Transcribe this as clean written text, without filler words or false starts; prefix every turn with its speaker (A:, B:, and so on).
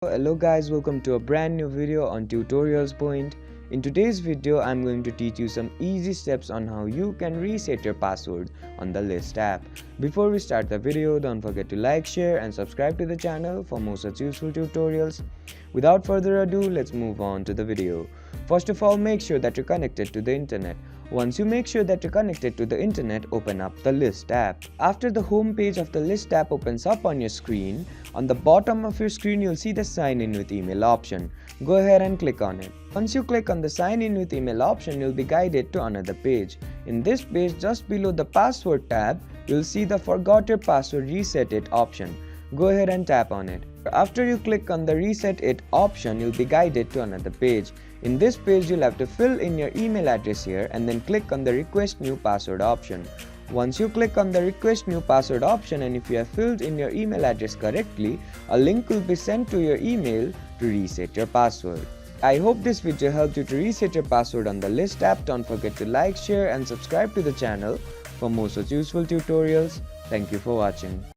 A: Hello guys, welcome to a brand new video on Tutorials Point. In today's video, I'm going to teach you some easy steps on how you can reset your password on the LYST app. Before we start the video, don't forget to like, share and subscribe to the channel for more such useful tutorials. Without further ado, let's move on to the video. First of all, make sure that you're connected to the internet. Once you make sure that you're connected to the internet, open up the LYST app. After the home page of the LYST app opens up on your screen, on the bottom of your screen you'll see the sign in with email option. Go ahead and click on it. Once you click on the sign in with email option, you'll be guided to another page. In this page, just below the password tab, you'll see the forgot your password reset it option. Go ahead and tap on it. After you click on the reset it option, you'll be guided to another page. In this page, you'll have to fill in your email address here and then click on the request new password option. Once you click on the request new password option, and if you have filled in your email address correctly, a link will be sent to your email to reset your password. I hope this video helped you to reset your password on the LYST app. Don't forget to like, share and subscribe to the channel for more such useful tutorials. Thank you for watching.